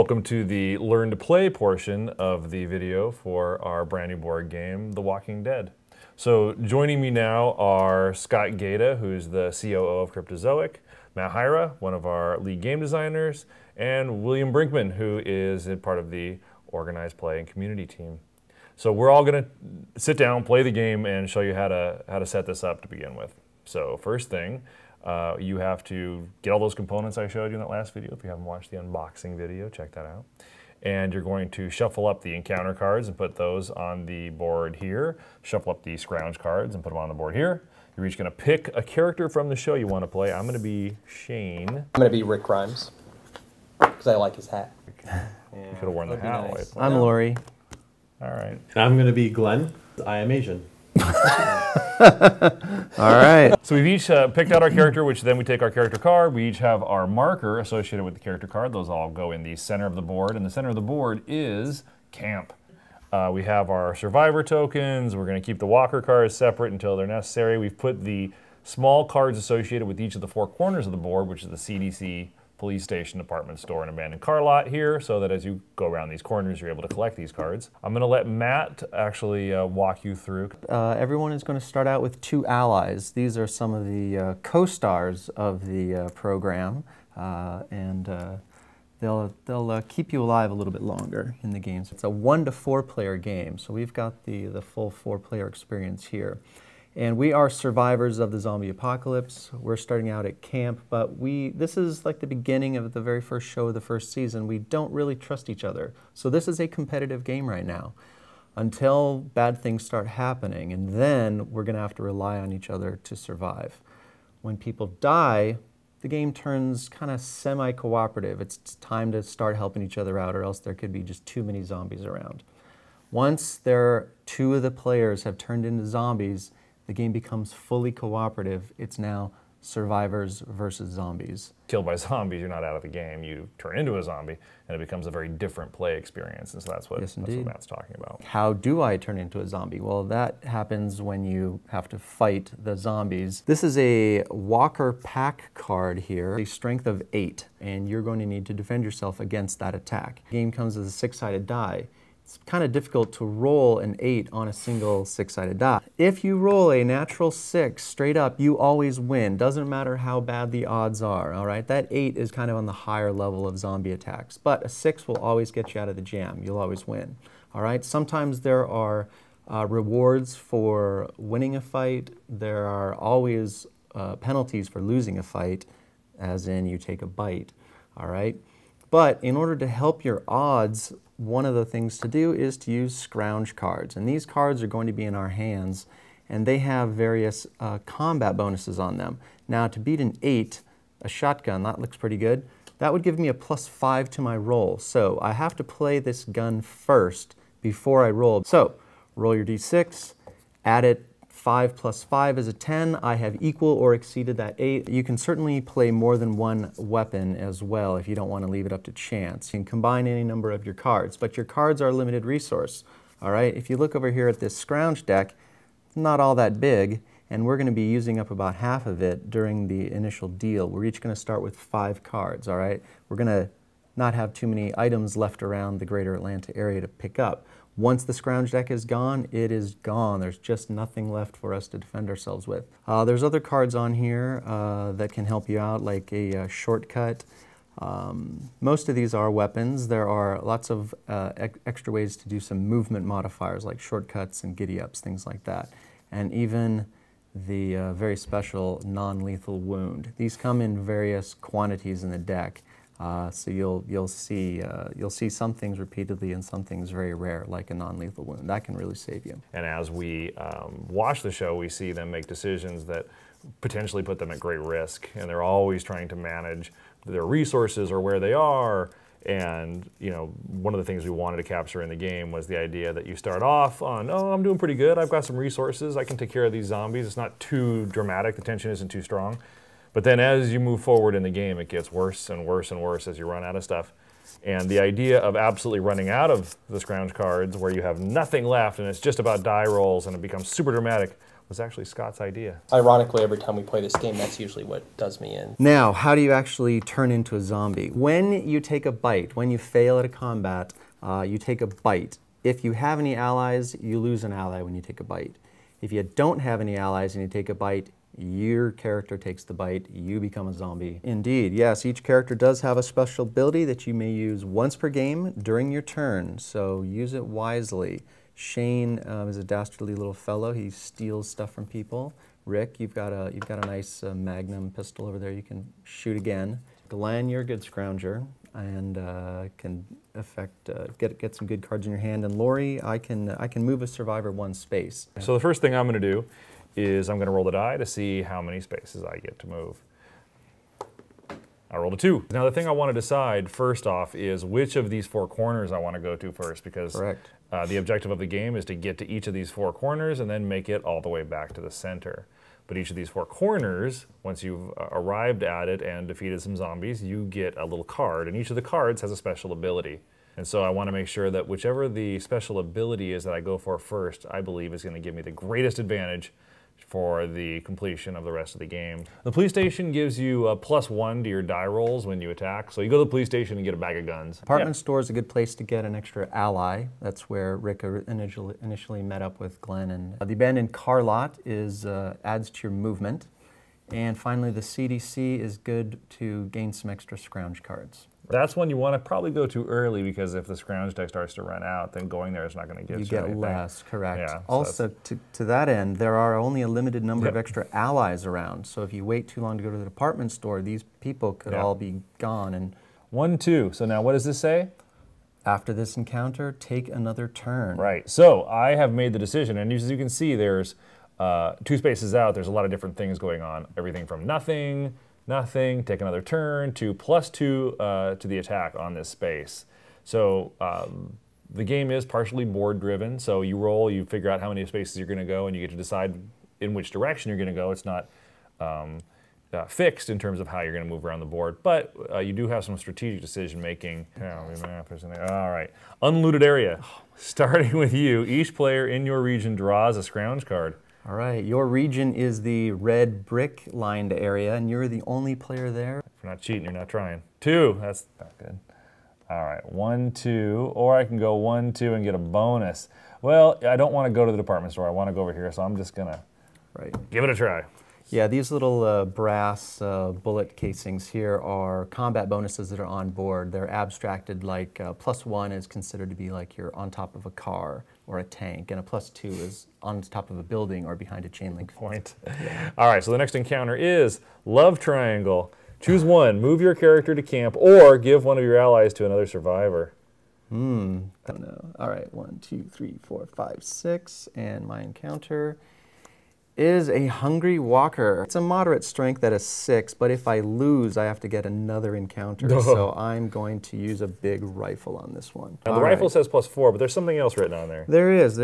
Welcome to the Learn to Play portion of the video for our brand new board game, The Walking Dead. So joining me now are Scott Gaeta, who's the COO of Cryptozoic, Matt Hyra, one of our lead game designers, and William Brinkman, who is a part of the organized play and community team. So we're all going to sit down, play the game, and show you how to set this up to begin with. So first thing, you have to get all those components I showed you in that last video. If you haven't watched the unboxing video, check that out. And you're going to shuffle up the encounter cards and put those on the board here. Shuffle up the scrounge cards and put them on the board here. You're each going to pick a character from the show you want to play. I'm going to be Shane. I'm going to be Rick Grimes, because I like his hat. Yeah, you could have worn the hat. Nice. I'm Lori. All right. And I'm going to be Glenn. I am Asian. All right. So we've each picked out our character, which then we take our character card. We each have our marker associated with the character card. Those all go in the center of the board, and the center of the board is camp. We have our survivor tokens. We're going to keep the walker cards separate until they're necessary. We've put the small cards associated with each of the four corners of the board, which is the CDC, police station, department store, and abandoned car lot here, so that as you go around these corners, you're able to collect these cards. I'm going to let Matt actually walk you through. Everyone is going to start out with two allies. These are some of the co-stars of the program, and they'll keep you alive a little bit longer in the games. It's a 1 to 4 player game, so we've got the full 4-player experience here. And we are survivors of the zombie apocalypse. We're starting out at camp, but this is like the beginning of the very first show of the first season. We don't really trust each other. So this is a competitive game right now until bad things start happening, and then we're going to have to rely on each other to survive. When people die, the game turns kind of semi-cooperative. It's time to start helping each other out, or else there could be just too many zombies around. Once two of the players have turned into zombies, the game becomes fully cooperative. It's now survivors versus zombies. Killed by zombies, you're not out of the game. You turn into a zombie, and it becomes a very different play experience. And so that's what Matt's talking about. How do I turn into a zombie? Well, that happens when you have to fight the zombies. This is a Walker Pack card here, a strength of 8, and you're going to need to defend yourself against that attack. The game comes as a 6-sided die. It's kind of difficult to roll an 8 on a single 6-sided die. If you roll a natural 6 straight up, you always win. Doesn't matter how bad the odds are, all right? That 8 is kind of on the higher level of zombie attacks, but a 6 will always get you out of the jam. You'll always win, all right? Sometimes there are rewards for winning a fight. There are always penalties for losing a fight, as in you take a bite, all right? But in order to help your odds, one of the things to do is to use scrounge cards. And these cards are going to be in our hands, and they have various combat bonuses on them. Now, to beat an 8, a shotgun, that looks pretty good. That would give me a +5 to my roll. So I have to play this gun first before I roll. So roll your d6, add it. 5 plus 5 is a 10. I have equal or exceeded that 8. You can certainly play more than one weapon as well if you don't want to leave it up to chance. You can combine any number of your cards, but your cards are a limited resource. All right, if you look over here at this scrounge deck, it's not all that big, and we're going to be using up about half of it during the initial deal. We're each going to start with 5 cards, all right? We're going to not have too many items left around the greater Atlanta area to pick up. Once the scrounge deck is gone, it is gone. There's just nothing left for us to defend ourselves with. There's other cards on here that can help you out, like a shortcut. Most of these are weapons. There are lots of extra ways to do some movement modifiers, like shortcuts and giddy-ups, things like that. And even the very special non-lethal wound. These come in various quantities in the deck. So you'll see some things repeatedly and some things very rare, like a non-lethal wound. That can really save you. And as we watch the show, we see them make decisions that potentially put them at great risk, and they're always trying to manage their resources or where they are. And one of the things we wanted to capture in the game was the idea that you start off on, oh, I'm doing pretty good. I've got some resources. I can take care of these zombies. It's not too dramatic. The tension isn't too strong. But then as you move forward in the game, it gets worse and worse and worse as you run out of stuff. And the idea of absolutely running out of the scrounge cards where you have nothing left and it's just about die rolls and it becomes super dramatic was actually Scott's idea. Ironically, every time we play this game, that's usually what does me in. Now, how do you actually turn into a zombie? When you take a bite, when you fail at a combat, you take a bite. If you have any allies, you lose an ally when you take a bite. If you don't have any allies and you take a bite, your character takes the bite, you become a zombie. Indeed, yes, each character does have a special ability that you may use once per game during your turn, so use it wisely. Shane is a dastardly little fellow. He steals stuff from people. Rick, you've got a nice Magnum pistol over there you can shoot again. Glenn, you're a good scrounger and can get some good cards in your hand. And Lori, I can move a survivor one space. So the first thing I'm going to do is I'm going to roll the die to see how many spaces I get to move. I rolled a 2. Now the thing I want to decide first off is which of these 4 corners I want to go to first, because the objective of the game is to get to each of these 4 corners and then make it all the way back to the center. But each of these 4 corners, once you've arrived at it and defeated some zombies, you get a little card, and each of the cards has a special ability. And so I want to make sure that whichever the special ability is that I go for first, I believe is going to give me the greatest advantage for the completion of the rest of the game. The police station gives you a +1 to your die rolls when you attack. So you go to the police station and get a bag of guns. Department store is a good place to get an extra ally. That's where Rick initially met up with Glenn. And the abandoned car lot adds to your movement. And finally, the CDC is good to gain some extra scrounge cards. That's one you want to probably go to early, because if the scrounge deck starts to run out, then going there is not going to get you get anything. less, correct. Yeah, so also, to that end, there are only a limited number of extra allies around. So if you wait too long to go to the department store, these people could all be gone. And 1, 2. So now what does this say? After this encounter, take another turn. Right. So I have made the decision, and as you can see, there's 2 spaces out. There's a lot of different things going on. Everything from nothing, take another turn, to +2 to the attack on this space. So the game is partially board driven. So you roll, you figure out how many spaces you're going to go, and you get to decide in which direction you're going to go. It's not fixed in terms of how you're going to move around the board, but you do have some strategic decision making. All right, unlooted area. Starting with you, each player in your region draws a scrounge card. All right, your region is the red brick lined area, and you're the only player there. If you're not cheating, you're not trying. 2, that's not good. All right, 1, 2, or I can go 1, 2 and get a bonus. Well, I don't want to go to the department store. I want to go over here, so I'm just gonna give it a try. Yeah, these little brass bullet casings here are combat bonuses that are on board. They're abstracted like +1 is considered to be like you're on top of a car or a tank, and a +2 is on top of a building or behind a chain link point. All right, so the next encounter is Love Triangle. Choose one, move your character to camp, or give one of your allies to another survivor. I don't know. All right, 1, 2, 3, 4, 5, 6, and my encounter is a hungry walker. It's a moderate strength at a 6, but if I lose, I have to get another encounter. So I'm going to use a big rifle on this one. Now the rifle says +4, but there's something else written on there. There is.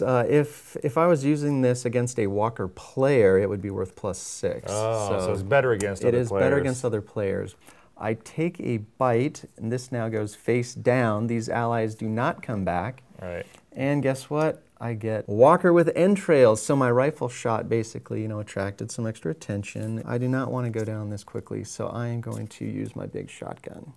If I was using this against a walker player, it would be worth +6. Oh, so it's better against other players. It is better against other players. I take a bite, and this now goes face down. These allies do not come back. Right. And guess what? I get walker with entrails, so my rifle shot basically, attracted some extra attention. I do not want to go down this quickly, so I am going to use my big shotgun.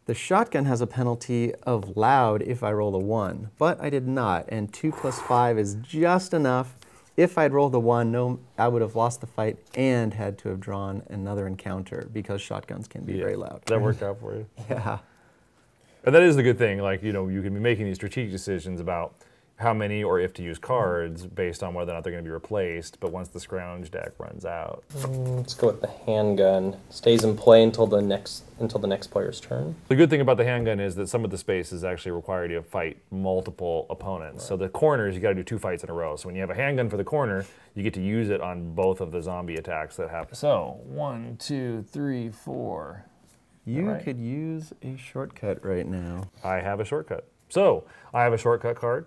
The shotgun has a penalty of loud if I roll a 1, but I did not, and 2 + 5 is just enough. If I'd rolled a 1, I would have lost the fight and had to have drawn another encounter, because shotguns can be very loud. That worked out for you. Yeah. And that is the good thing, you can be making these strategic decisions about how many or if to use cards based on whether or not they're going to be replaced, but once the scrounge deck runs out. Let's go with the handgun. Stays in play until the next player's turn. The good thing about the handgun is that some of the spaces actually require you to fight multiple opponents. Right. So the corners, you got to do 2 fights in a row. So when you have a handgun for the corner, you get to use it on both of the zombie attacks that happen. So 1, 2, 3, 4. You could use a shortcut right now. I have a shortcut. So I have a shortcut card.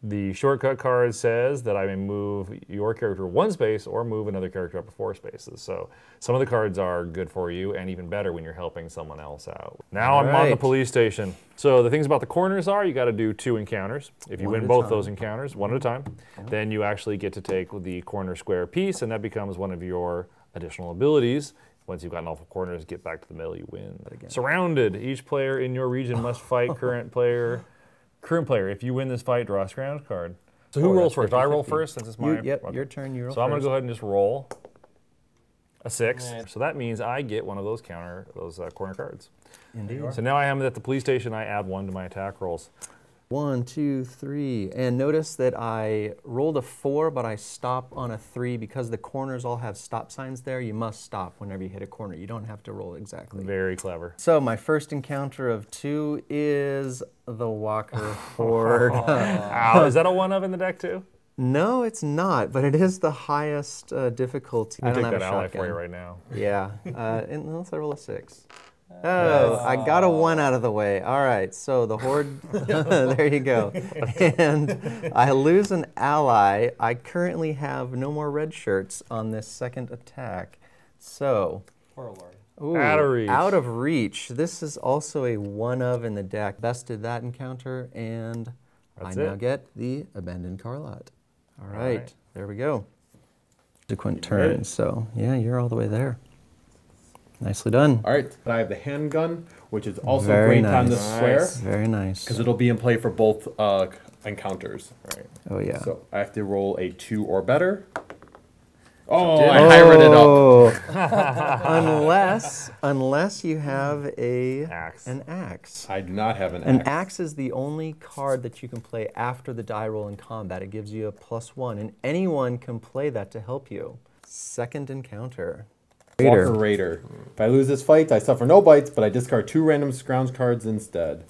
The shortcut card says that I may move your character 1 space or move another character up to 4 spaces. So some of the cards are good for you and even better when you're helping someone else out. Now I'm on the police station. So the things about the corners are you got to do 2 encounters. If you win both those encounters, 1 at a time, then you actually get to take the corner square piece, and that becomes one of your additional abilities. Once you've gotten all 4 corners, get back to the middle, you win. Surrounded. Each player in your region must fight current player. If you win this fight, draw a scrounge card. So who rolls first? Do I roll first since it's my... Yep, your turn, you roll So I'm going to go ahead and just roll a 6. So that means I get one of those corner cards. Indeed. So now I am at the police station, I add 1 to my attack rolls. 1, 2, 3. And notice that I rolled a 4, but I stop on a 3 because the corners all have stop signs there. You must stop whenever you hit a corner. You don't have to roll exactly. Very clever. So my first encounter of 2 is the Walker Horde. Ow, is that a 1-of in the deck too? No, it's not, but it is the highest difficulty. I don't take have that a ally shotgun. for you right now. Yeah, unless I roll a 6. Oh, I got a 1 out of the way. All right, so the Horde, there you go. And I lose an ally. I currently have no more red shirts on this second attack. So, ooh, Out of reach. Out of reach. This is also a 1-of in the deck. Bested that encounter, and That's I now it. get the Abandoned Car Lot. All right, right. there we go. Subsequent turns, so yeah, you're all the way there. Nicely done. All right, I have the handgun, which is also Very great on the nice. square Very nice. because it'll be in play for both encounters. Right. Oh yeah. So I have to roll a 2 or better. Oh, I hired it up. unless you have Axe. an axe. I do not have an An axe. axe is the only card that you can play after the die roll in combat. It gives you a +1, and anyone can play that to help you. Second encounter. Walker Raider. If I lose this fight, I suffer no bites, but I discard 2 random scrounge cards instead.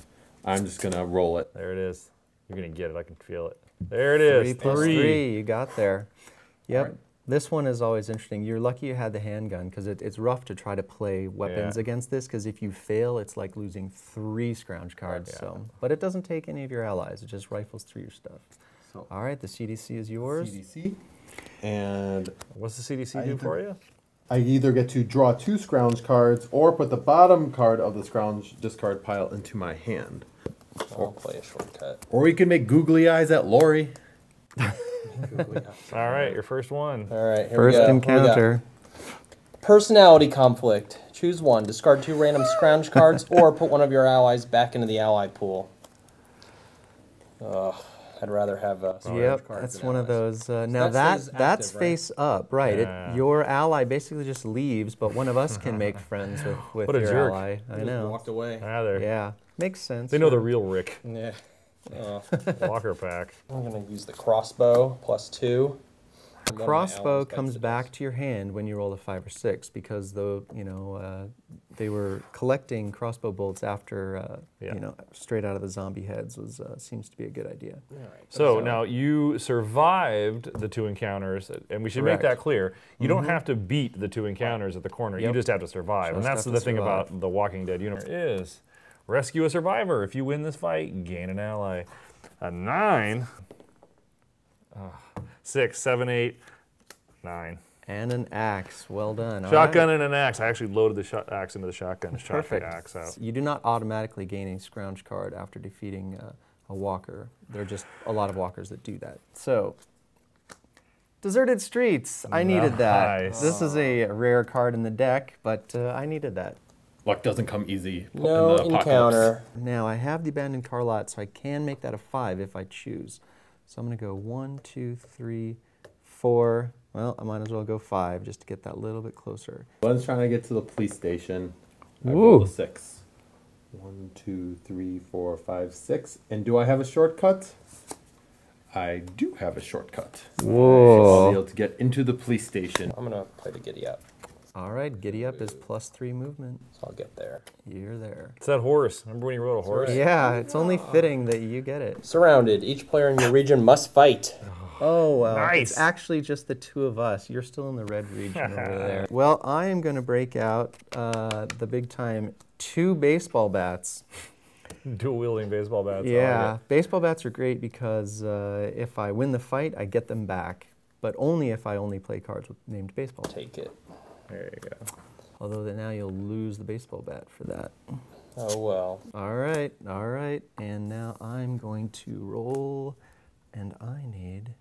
I'm just gonna roll it. There it is. You're going to get it. I can feel it. There it is. 3+3, you got there. Yep. right. This one is always interesting. You're lucky you had the handgun because it's rough to try to play weapons Yeah. against this because if you fail, it's like losing 3 scrounge cards. Yeah. So, but it doesn't take any of your allies. It just rifles through your stuff. So All right, the CDC is yours. CDC. And What's the CDC do for you? I either get to draw 2 scrounge cards or put the bottom card of the scrounge discard pile into my hand. I'll play a shortcut. Or we can make googly eyes at Lori. All right, your first one. All right, here First we go. encounter. Personality conflict. Choose one. Discard 2 random scrounge cards or put one of your allies back into the ally pool. Ugh, I'd rather have scrounge Yep, cards that's than one of allies. those. Now that stays that's active, right? face up, right? Yeah. Your ally basically just leaves, but one of us can make friends with What a your jerk. ally. I Just know. walked away. Ah, there. Yeah, makes sense. They know the sure. real Rick. Yeah. Walker pack. I'm gonna use the crossbow +2. And then my Crossbow allies comes to back this. to your hand when you roll a 5 or 6 because they were collecting crossbow bolts after Yeah. straight out of the zombie heads was seems to be a good idea. All right. So now you survived the 2 encounters, and we should make Correct. that clear. You don't have to beat the 2 encounters at the corner. You Yep. just have to survive. And Just that's have the to thing survive. about the Walking Dead universe is rescue a survivor. If you win this fight, gain an ally. A 9. 6, 7, 8, 9. And an axe, well done. All Shotgun right. and an axe. I actually loaded the axe into the shotgun and shot the Perfect. axe out. You do not automatically gain a scrounge card after defeating a walker. There are just a lot of walkers that do that. So, Deserted Streets. I needed that. Nice. This is a rare card in the deck, but I needed that. Luck doesn't come easy in No the apocalypse. encounter. Now I have the abandoned car lot, so I can make that a 5 if I choose. So I'm going to go 1, 2, 3, 4. Well, I might as well go 5 just to get that little bit closer. Glenn's trying to get to the police station. I Ooh. rolled a 6. 1, 2, 3, 4, 5, 6. And do I have a shortcut? I do have a shortcut. I'll Whoa. be able to get into the police station. I'm gonna play the giddy up, All right, giddy up is +3 movement. so I'll get there. You're there. It's that horse. Remember when you rode a horse? right. Yeah, it's only fitting that you get it. Surrounded. Each player in your region must fight. Oh, well, Nice. it's actually just the 2 of us. You're still in the red region over there. Well, I am going to break out the big time 2 baseball bats. Dual wielding baseball bats. I Yeah, like baseball bats are great because if I win the fight, I get them back, but only if I only play cards with named baseball. Take it. it. There you go. Although now you'll lose the baseball bat for that. Oh well. All right, and now I'm going to roll, and I need